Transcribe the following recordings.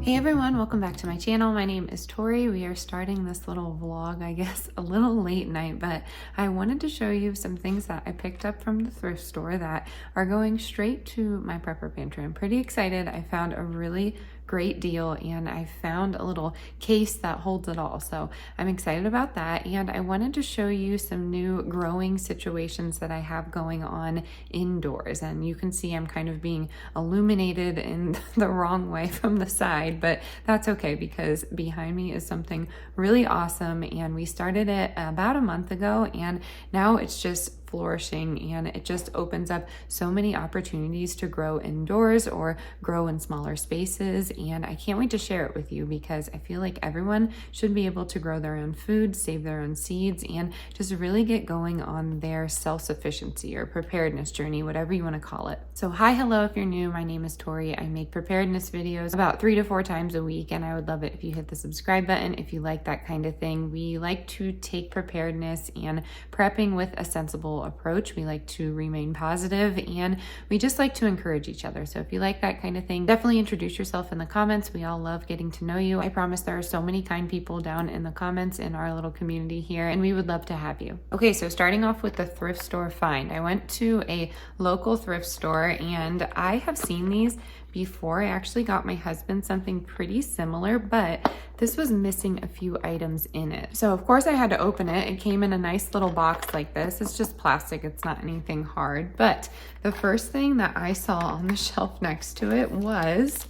Hey everyone, welcome back to my channel. My name is Tori. We are starting this little vlog, I guess, a little late night, but I wanted to show you some things that I picked up from the thrift store that are going straight to my prepper pantry. I'm pretty excited. I found a really great deal and I found a little case that holds it all. So I'm excited about that. And I wanted to show you some new growing situations that I have going on indoors. And you can see I'm kind of being illuminated in the wrong way from the side, but that's okay because behind me is something really awesome. And we started it about a month ago and now it's just flourishing and it just opens up so many opportunities to grow indoors or grow in smaller spaces. And I can't wait to share it with you because I feel like everyone should be able to grow their own food, save their own seeds, and just really get going on their self-sufficiency or preparedness journey, whatever you want to call it. So hi, hello, if you're new, my name is Tori. I make preparedness videos about 3 to 4 times a week, and I would love it if you hit the subscribe button if you like that kind of thing. We like to take preparedness and prepping with a sensible approach. We like to remain positive and we just like to encourage each other. So if you like that kind of thing, definitely introduce yourself in the comments. We all love getting to know you. I promise there are so many kind people down in the comments in our little community here and we would love to have you. Okay, so starting off with the thrift store find. I went to a local thrift store and I have seen these before. I actually got my husband something pretty similar, but this was missing a few items in it. So of course I had to open it. It came in a nice little box like this. It's just plastic, it's not anything hard. But the first thing that I saw on the shelf next to it was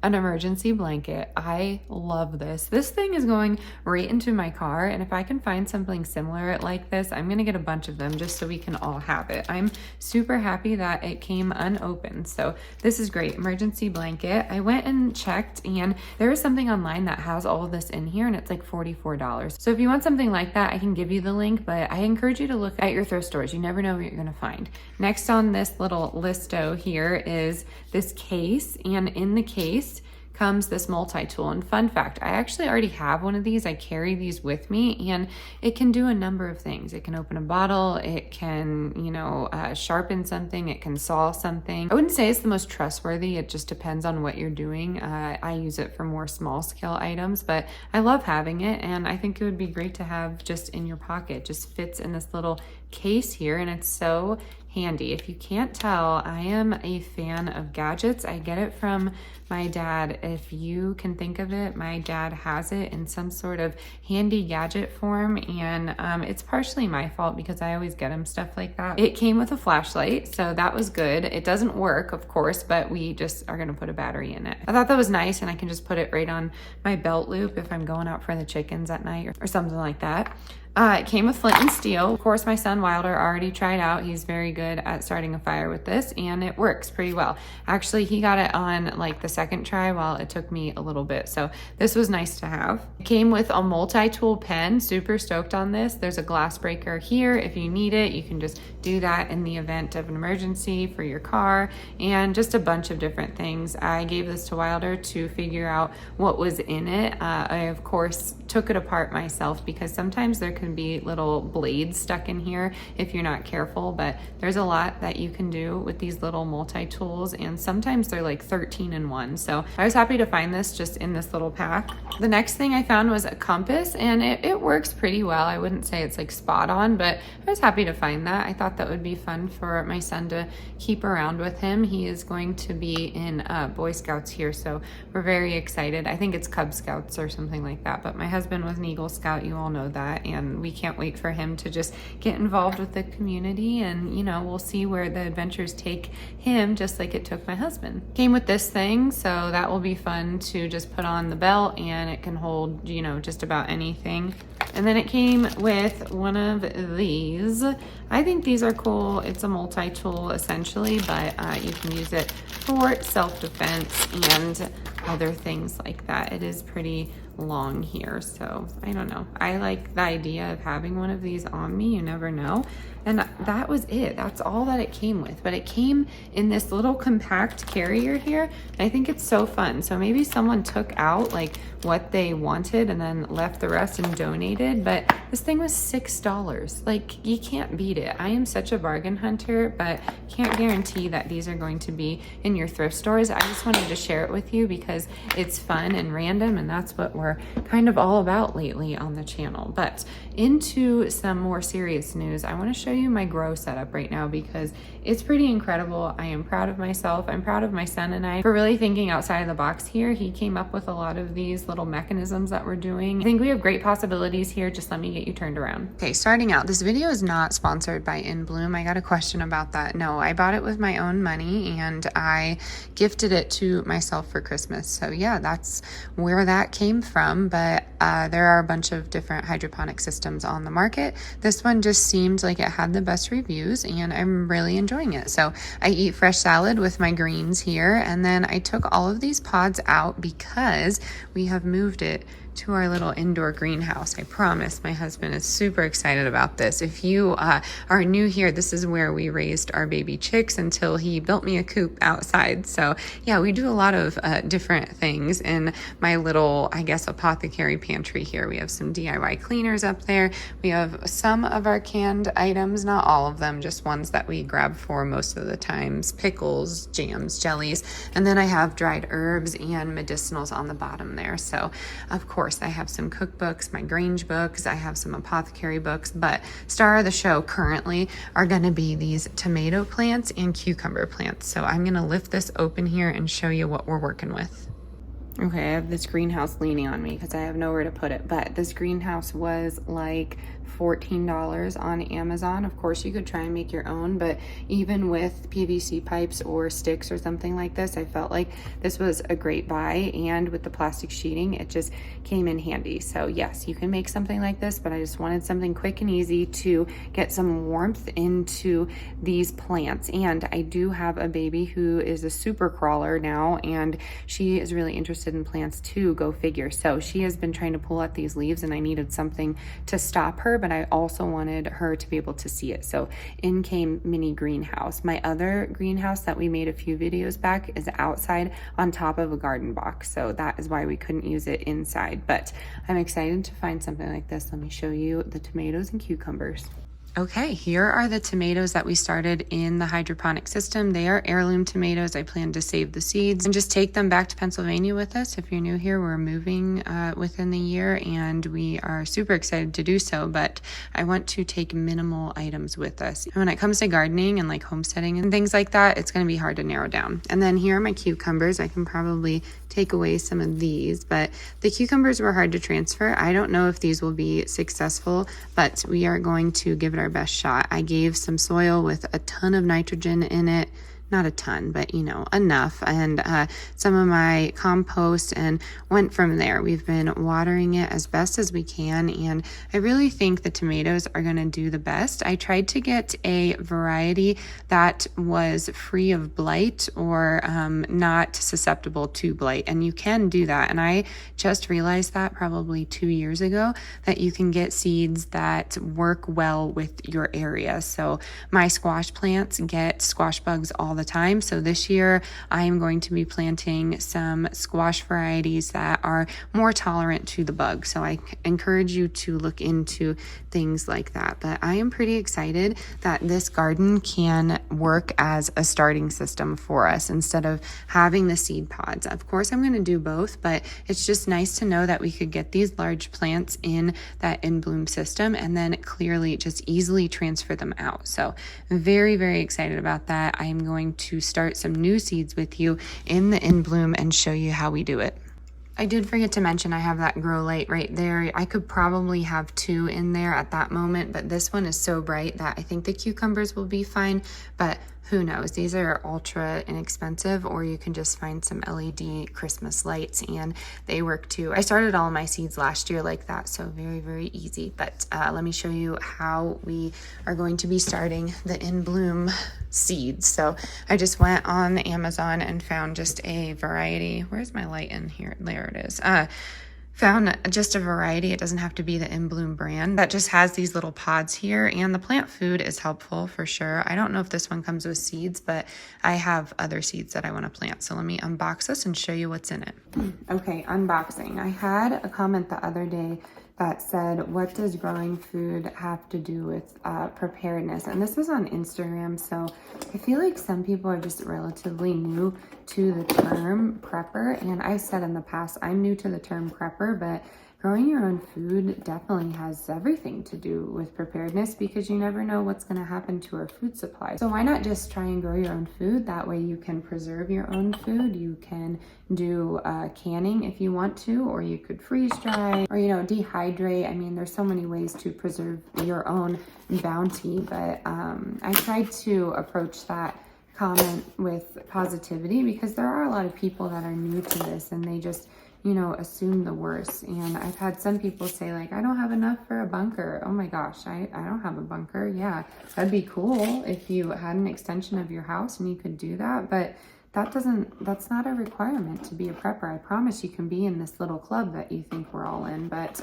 an emergency blanket. I love this. This thing is going right into my car, and if I can find something similar like this, I'm gonna get a bunch of them just so we can all have it. I'm super happy that it came unopened. So this is great. Emergency blanket. I went and checked and there is something online that has all of this in here and it's like $44. So if you want something like that, I can give you the link, but I encourage you to look at your thrift stores. You never know what you're gonna find. Next on this little listo here is this case, and in the case comes this multi-tool. And fun fact, I actually already have one of these. I carry these with me and it can do a number of things. It can open a bottle, it can, sharpen something, it can saw something. I wouldn't say it's the most trustworthy. It just depends on what you're doing. I use it for more small scale items, but I love having it and I think it would be great to have just in your pocket. Just fits in this little case here and it's so handy. If you can't tell, I am a fan of gadgets. I get it from my dad. If you can think of it, my dad has it in some sort of handy gadget form, and it's partially my fault because I always get him stuff like that. It came with a flashlight, so that was good. It doesn't work, of course, but we just are gonna put a battery in it. I thought that was nice, and I can just put it right on my belt loop if I'm going out for the chickens at night or something like that. It came with flint and steel. Of course, my son Wilder already tried out. He's very good at starting a fire with this and it works pretty well. Actually, he got it on like the second try while it took me a little bit. So this was nice to have. It came with a multi-tool pen. Super stoked on this. There's a glass breaker here. If you need it, you can just do that in the event of an emergency for your car and just a bunch of different things. I gave this to Wilder to figure out what was in it. I, of course, took it apart myself because sometimes there can be little blades stuck in here if you're not careful, but there's a lot that you can do with these little multi-tools and sometimes they're like 13 in one. So I was happy to find this just in this little pack. The next thing I found was a compass and it works pretty well. I wouldn't say it's like spot on, but I was happy to find that. I thought that would be fun for my son to keep around with him. He is going to be in Boy Scouts here, so we're very excited. I think it's Cub Scouts or something like that, but my husband was an Eagle Scout, you all know that, and we can't wait for him to just get involved with the community and we'll see where the adventures take him just like it took my husband. Came with this thing, so that will be fun to just put on the belt and it can hold just about anything. And then it came with one of these. I think these are cool. It's a multi-tool essentially, but you can use it for self-defense and other things like that. It is pretty long here, so I don't know. I like the idea of having one of these on me. You never know. And that was it. That's all that it came with. But it came in this little compact carrier here. And I think it's so fun. So maybe someone took out like what they wanted and then left the rest and donated. But this thing was $6. Like, you can't beat it. I am such a bargain hunter, but can't guarantee that these are going to be in your thrift stores. I just wanted to share it with you because because it's fun and random, and that's what we're kind of all about lately on the channel. But into some more serious news, I want to show you my grow setup right now because it's pretty incredible. I am proud of myself. I'm proud of my son and I for really thinking outside of the box here. He came up with a lot of these little mechanisms that we're doing. I think we have great possibilities here. Just let me get you turned around. Okay, starting out, this video is not sponsored by In Bloom. I got a question about that. No, I bought it with my own money and I gifted it to myself for Christmas. So yeah, that's where that came from. But there are a bunch of different hydroponic systems on the market. This one just seemed like it had the best reviews and I'm really enjoying it. So I eat fresh salad with my greens here, and then I took all of these pods out because we have moved it to our little indoor greenhouse. I promise my husband is super excited about this. If you are new here, this is where we raised our baby chicks until he built me a coop outside. So yeah, we do a lot of different things in my little, I guess, apothecary pantry here. We have some DIY cleaners up there. We have some of our canned items, not all of them, just ones that we grab for most of the times, pickles, jams, jellies, and then I have dried herbs and medicinals on the bottom there. So of course, I have some cookbooks, my Grange books, I have some apothecary books, but star of the show currently are going to be these tomato plants and cucumber plants. So I'm going to lift this open here and show you what we're working with. Okay, I have this greenhouse leaning on me because I have nowhere to put it, but this greenhouse was like $14 on Amazon. Of course, you could try and make your own, but even with PVC pipes or sticks or something like this, I felt like this was a great buy, and with the plastic sheeting, it just came in handy. So yes, you can make something like this, but I just wanted something quick and easy to get some warmth into these plants. And I do have a baby who is a super crawler now, and she is really interested in plants too, go figure. So she has been trying to pull out these leaves, and I needed something to stop her, but I also wanted her to be able to see it. So in came mini greenhouse. My other greenhouse that we made a few videos back is outside on top of a garden box. So that is why we couldn't use it inside, but I'm excited to find something like this. Let me show you the tomatoes and cucumbers. Okay, here are the tomatoes that we started in the hydroponic system. They are heirloom tomatoes. I plan to save the seeds and just take them back to Pennsylvania with us. If you're new here, we're moving within the year and we are super excited to do so, but I want to take minimal items with us. And when it comes to gardening and like homesteading and things like that, it's going to be hard to narrow down. And then here are my cucumbers. I can probably take away some of these, but the cucumbers were hard to transfer. I don't know if these will be successful, but we are going to give it our best shot. I gave some soil with a ton of nitrogen in it. Not a ton, but you know, enough, and some of my compost, and went from there. We've been watering it as best as we can, and I really think the tomatoes are going to do the best. I tried to get a variety that was free of blight or not susceptible to blight, and you can do that. And I just realized that probably 2 years ago that you can get seeds that work well with your area. So my squash plants get squash bugs all the time. So this year I am going to be planting some squash varieties that are more tolerant to the bug. So I encourage you to look into things like that. But I am pretty excited that this garden can work as a starting system for us instead of having the seed pods. Of course, I'm going to do both, but it's just nice to know that we could get these large plants in that In Bloom system and then clearly just easily transfer them out. So very, very excited about that. I am going to start some new seeds with you in the In Bloom and show you how we do it. I did forget to mention I have that grow light right there. I could probably have 2 in there at that moment, but this one is so bright that I think the cucumbers will be fine, but who knows? These are ultra inexpensive, or you can just find some LED Christmas lights and they work too. I started all my seeds last year like that, so very, very easy. But let me show you how we are going to be starting the In Bloom seeds. So I just went on Amazon and found just a variety. Where's my light in here? There it is. Found just a variety. It doesn't have to be the In Bloom brand. That just has these little pods here, and the plant food is helpful for sure. I don't know if this one comes with seeds, but I have other seeds that I want to plant. So let me unbox this and show you what's in it. Okay, unboxing. I had a comment the other day that said, what does growing food have to do with preparedness? And this was on Instagram, so I feel like some people are just relatively new to the term prepper. And I've said in the past, I'm new to the term prepper, but growing your own food definitely has everything to do with preparedness, because you never know what's going to happen to our food supply. So why not just try and grow your own food? That way you can preserve your own food. You can do canning if you want to, or you could freeze dry, or, you know, dehydrate. I mean, there's so many ways to preserve your own bounty, but I tried to approach that comment with positivity, because there are a lot of people that are new to this and they just, you know, assume the worst. And I've had some people say, like, I don't have enough for a bunker. Oh my gosh, I don't have a bunker. Yeah, that'd be cool if you had an extension of your house and you could do that, but that's not a requirement to be a prepper. I promise you can be in this little club that you think we're all in, but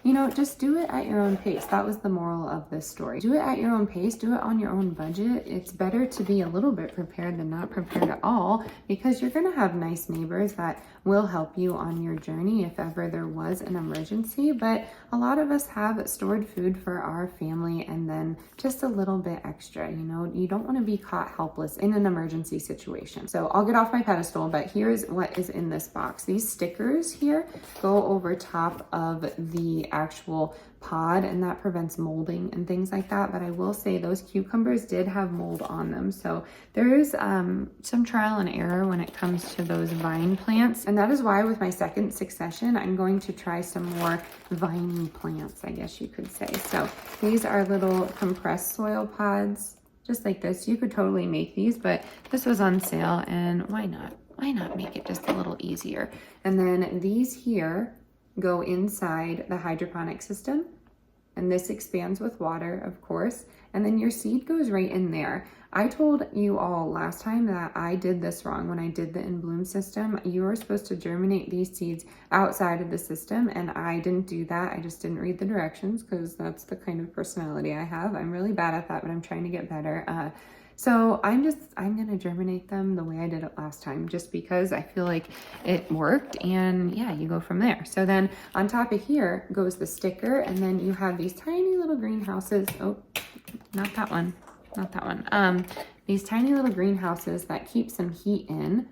you know, just do it at your own pace. That was the moral of this story. Do it at your own pace, do it on your own budget. It's better to be a little bit prepared than not prepared at all, because you're gonna have nice neighbors that will help you on your journey if ever there was an emergency. But a lot of us have stored food for our family and then just a little bit extra. You know, you don't want to be caught helpless in an emergency situation. So I'll get off my pedestal, but here's what is in this box. These stickers here go over top of the actual pod, and that prevents molding and things like that. But I will say those cucumbers did have mold on them, so there is some trial and error when it comes to those vine plants, and that is why with my second succession I'm going to try some more viney plants, I guess you could say. So these are little compressed soil pods just like this. You could totally make these, but this was on sale, and why not make it just a little easier. And then these here go inside the hydroponic system, and this expands with water, of course, and then your seed goes right in there. I told you all last time that I did this wrong when I did the In Bloom system. You were supposed to germinate these seeds outside of the system, and I didn't do that. I just didn't read the directions, because that's the kind of personality I have. I'm really bad at that, but I'm trying to get better. So I'm gonna germinate them the way I did it last time, just because I feel like it worked, and yeah, you go from there. So then on top of here goes the sticker, and then you have these tiny little greenhouses. Oh, not that one. These tiny little greenhouses that keep some heat in.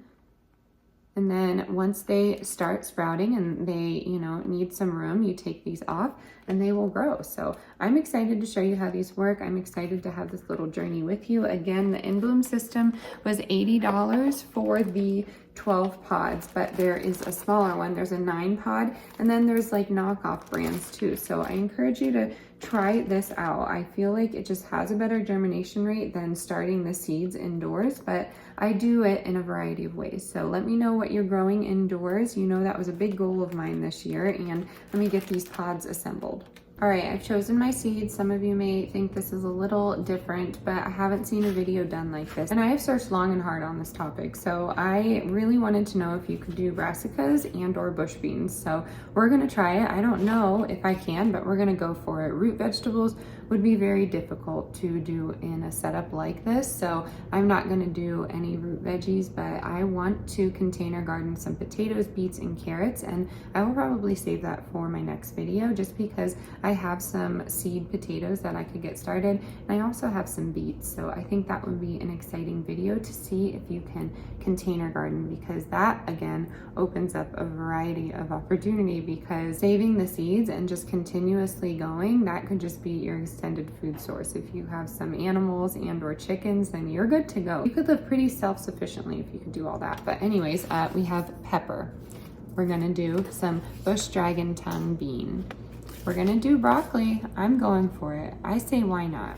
And then once they start sprouting and they, you know, need some room, you take these off and they will grow. So I'm excited to show you how these work. I'm excited to have this little journey with you. Again, the In Bloom system was $80 for the 12 pods, but there is a smaller one. There's a 9 pod, and then there's like knockoff brands too. So I encourage you to try this out. I feel like it just has a better germination rate than starting the seeds indoors, but I do it in a variety of ways. So let me know what you're growing indoors. You know, that was a big goal of mine this year, and let me get these pods assembled. All right, I've chosen my seeds. Some of you may think this is a little different, but I haven't seen a video done like this. And I have searched long and hard on this topic. So I really wanted to know if you could do brassicas and or bush beans. So we're gonna try it. I don't know if I can, but we're gonna go for it. Root vegetables would be very difficult to do in a setup like this. So I'm not gonna do any root veggies, but I want to container garden some potatoes, beets, and carrots. And I will probably save that for my next video, just because I have some seed potatoes that I could get started, and I also have some beets. So I think that would be an exciting video to see if you can container garden, because that again opens up a variety of opportunity, because saving the seeds and just continuously going, that could just be your extended food source. If you have some animals and or chickens, then you're good to go. You could live pretty self-sufficiently if you could do all that. But anyways, we have pepper. We're gonna do some bush dragon tongue bean. We're gonna do broccoli. I'm going for it. I say why not?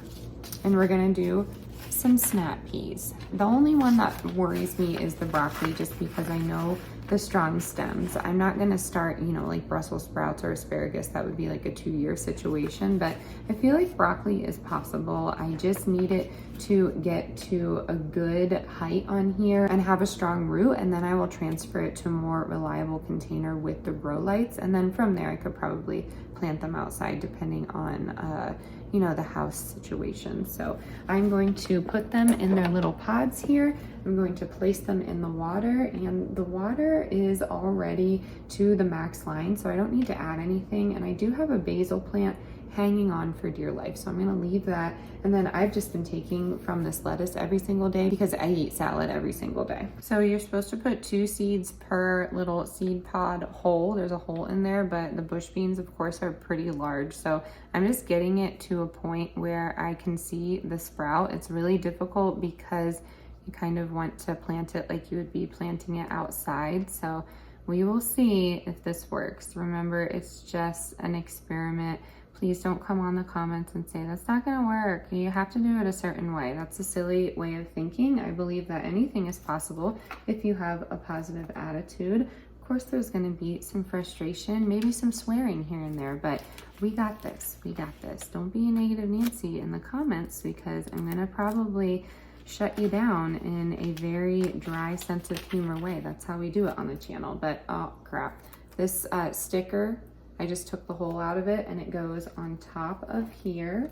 And we're gonna do some snap peas. The only one that worries me is the broccoli, just because I know the strong stems. I'm not gonna start, you know, like Brussels sprouts or asparagus. That would be like a 2-year situation, but I feel like broccoli is possible. I just need it to get to a good height on here and have a strong root, and then I will transfer it to a more reliable container with the grow lights, and then from there I could probably plant them outside depending on you know, the house situation. So I'm going to put them in their little pods here. I'm going to place them in the water, and the water water is already to the max line, so I don't need to add anything. And I do have a basil plant hanging on for dear life, so I'm gonna leave that. And then I've just been taking from this lettuce every single day because I eat salad every single day. So you're supposed to put 2 seeds per little seed pod hole. There's a hole in there, but the bush beans, of course, are pretty large. So I'm just getting it to a point where I can see the sprout. It's really difficult because you kind of want to plant it like you would be planting it outside. So we will see if this works. Remember, it's just an experiment. Please don't come on the comments and say, that's not gonna work. You have to do it a certain way. That's a silly way of thinking. I believe that anything is possible if you have a positive attitude. Of course, there's gonna be some frustration, maybe some swearing here and there, but we got this, we got this. Don't be a negative Nancy in the comments because I'm gonna probably shut you down in a very dry sense of humor way. That's how we do it on the channel. But oh crap, this sticker, I just took the hole out of it and it goes on top of here.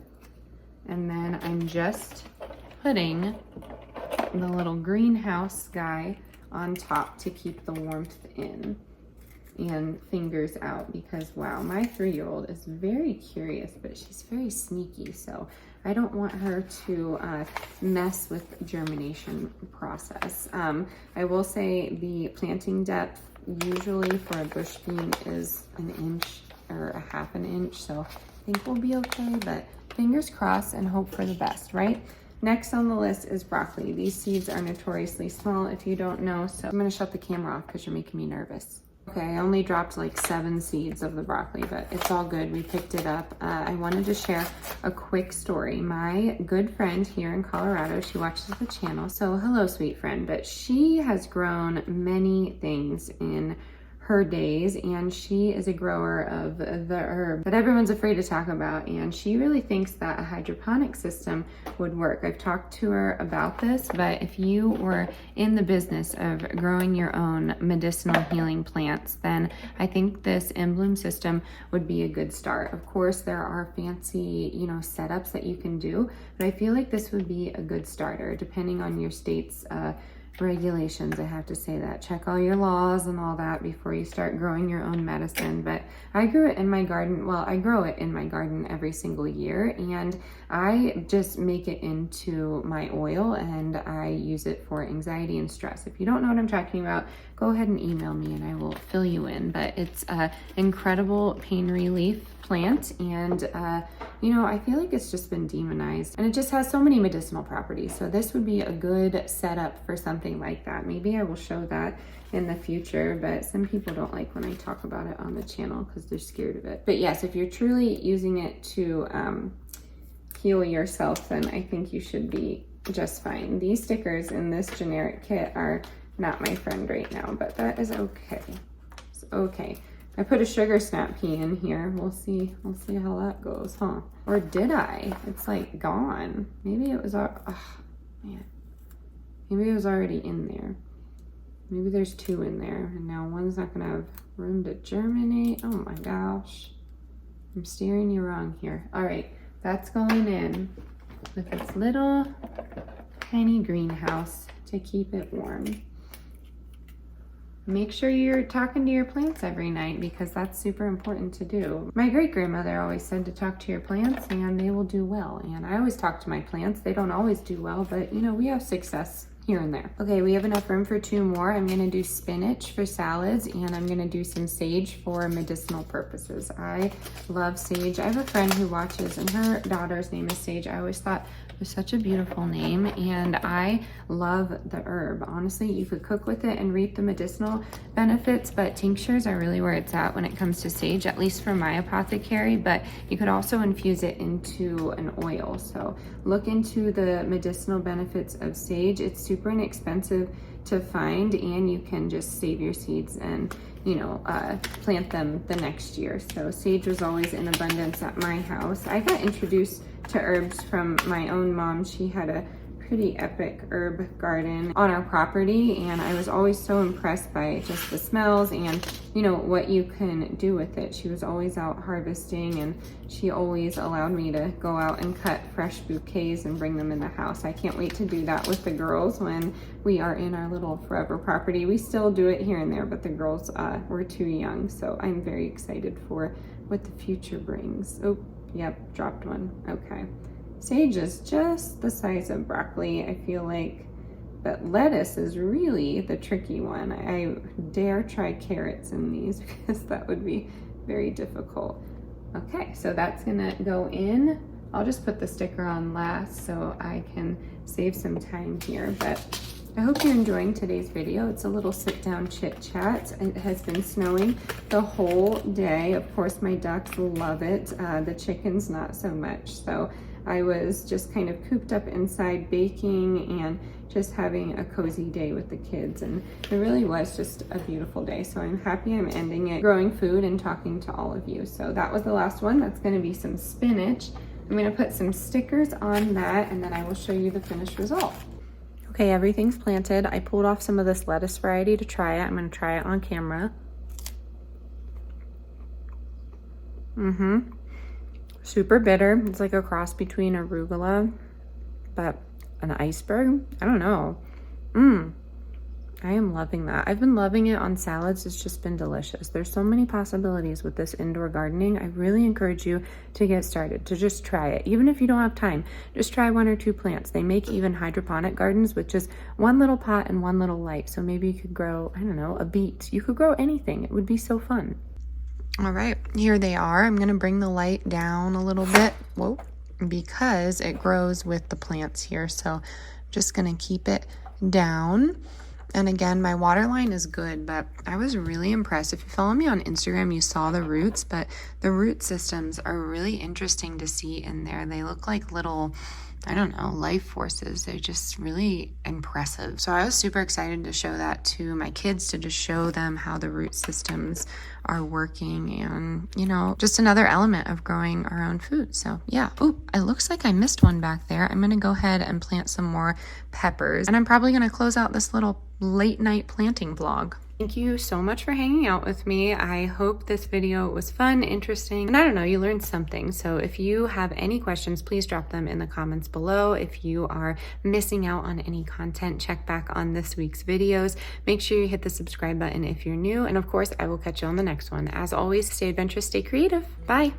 And then I'm just putting the little greenhouse guy on top to keep the warmth in and fingers out, because wow, my 3-year-old is very curious, but she's very sneaky. So I don't want her to mess with germination process. I will say the planting depth usually for a bush bean is 1 inch or a 1/2 inch. So I think we'll be okay, but fingers crossed and hope for the best, right? Next on the list is broccoli. These seeds are notoriously small if you don't know. So I'm gonna shut the camera off because you're making me nervous. Okay, I only dropped like 7 seeds of the broccoli, but it's all good. We picked it up. I wanted to share a quick story. My good friend here in Colorado, she watches the channel. So hello, sweet friend, but she has grown many things in her days, and she is a grower of the herb that everyone's afraid to talk about, and she really thinks that a hydroponic system would work. I've talked to her about this, but if you were in the business of growing your own medicinal healing plants, then I think this in bloom system would be a good start. Of course, there are fancy, setups that you can do, but I feel like this would be a good starter depending on your state's regulations. I have to say that. Check all your laws and all that before you start growing your own medicine. But I grew it in my garden. Well, I grow it in my garden every single year, and I just make it into my oil and I use it for anxiety and stress. If you don't know what I'm talking about, go ahead and email me and I will fill you in. But it's an incredible pain relief plant, and I feel like it's just been demonized, and it just has so many medicinal properties. So this would be a good setup for something like that. Maybe I will show that in the future, but some people don't like when I talk about it on the channel because they're scared of it. But yes, if you're truly using it to heal yourself, then I think you should be just fine. These stickers in this generic kit are not my friend right now, but that is okay. It's okay. I put a sugar snap pea in here. We'll see how that goes, huh? Or did I? It's like gone. Maybe it was, man. Maybe it was already in there. Maybe there's 2 in there, and now one's not gonna have room to germinate. Oh my gosh. I'm steering you wrong here. All right, that's going in with its little tiny greenhouse to keep it warm. Make sure you're talking to your plants every night because that's super important to do. My great-grandmother always said to talk to your plants and they will do well. And I always talk to my plants. They don't always do well, but we have success here and there. Okay, we have enough room for 2 more. I'm gonna do spinach for salads, and I'm gonna do some sage for medicinal purposes. I love sage. I have a friend who watches, and her daughter's name is Sage. I always thought it was such a beautiful name, and I love the herb. Honestly, you could cook with it and reap the medicinal benefits, but tinctures are really where it's at when it comes to sage, at least for my apothecary, but you could also infuse it into an oil. So look into the medicinal benefits of sage. It's super inexpensive to find, and you can just save your seeds and plant them the next year. So sage was always in abundance at my house. I got introduced to herbs from my own mom. She had a pretty epic herb garden on our property, and I was always so impressed by just the smells and, you know, what you can do with it. She was always out harvesting, and she always allowed me to go out and cut fresh bouquets and bring them in the house. I can't wait to do that with the girls when we are in our little forever property. We still do it here and there, but the girls were too young, so I'm very excited for what the future brings. Oh, yep, dropped one. Okay. Sage is just the size of broccoli, I feel like, but lettuce is really the tricky one. I dare try carrots in these because that would be very difficult. Okay, so that's gonna go in. I'll just put the sticker on last so I can save some time here, but I hope you're enjoying today's video. It's a little sit-down chit-chat. It has been snowing the whole day. Of course, my ducks love it. The chickens, not so much. So I was just kind of cooped up inside baking and just having a cozy day with the kids, and it really was just a beautiful day. So I'm happy I'm ending it growing food and talking to all of you. So that was the last one. That's going to be some spinach. I'm going to put some stickers on that, and then I will show you the finished result. Okay, everything's planted. I pulled off some of this lettuce variety to try it. I'm going to try it on camera. Super bitter. It's like a cross between arugula, but an iceberg. I don't know. I am loving that. I've been loving it on salads. It's just been delicious. There's so many possibilities with this indoor gardening. I really encourage you to get started, to just try it. Even if you don't have time, just try 1 or 2 plants. They make even hydroponic gardens with just 1 little pot and 1 little light. So maybe you could grow, I don't know, a beet. You could grow anything. It would be so fun. All right, here they are. I'm gonna bring the light down a little bit, whoa, because it grows with the plants here. So I'm just gonna keep it down. And again, my water line is good, but I was really impressed. If you follow me on Instagram, you saw the roots, but the root systems are really interesting to see in there. They look like little, I don't know, life forces. They're just really impressive. So I was super excited to show that to my kids, to just show them how the root systems are working, and, you know, just another element of growing our own food. So yeah. Oh, it looks like I missed one back there. I'm gonna go ahead and plant some more peppers, and I'm probably gonna close out this little late night planting vlog. Thank you so much for hanging out with me. I hope this video was fun, interesting, and I don't know, you learned something. So if you have any questions, please drop them in the comments below. If you are missing out on any content, check back on this week's videos. Make sure you hit the subscribe button if you're new, and of course, I will catch you on the next one. As always, stay adventurous, stay creative. Bye.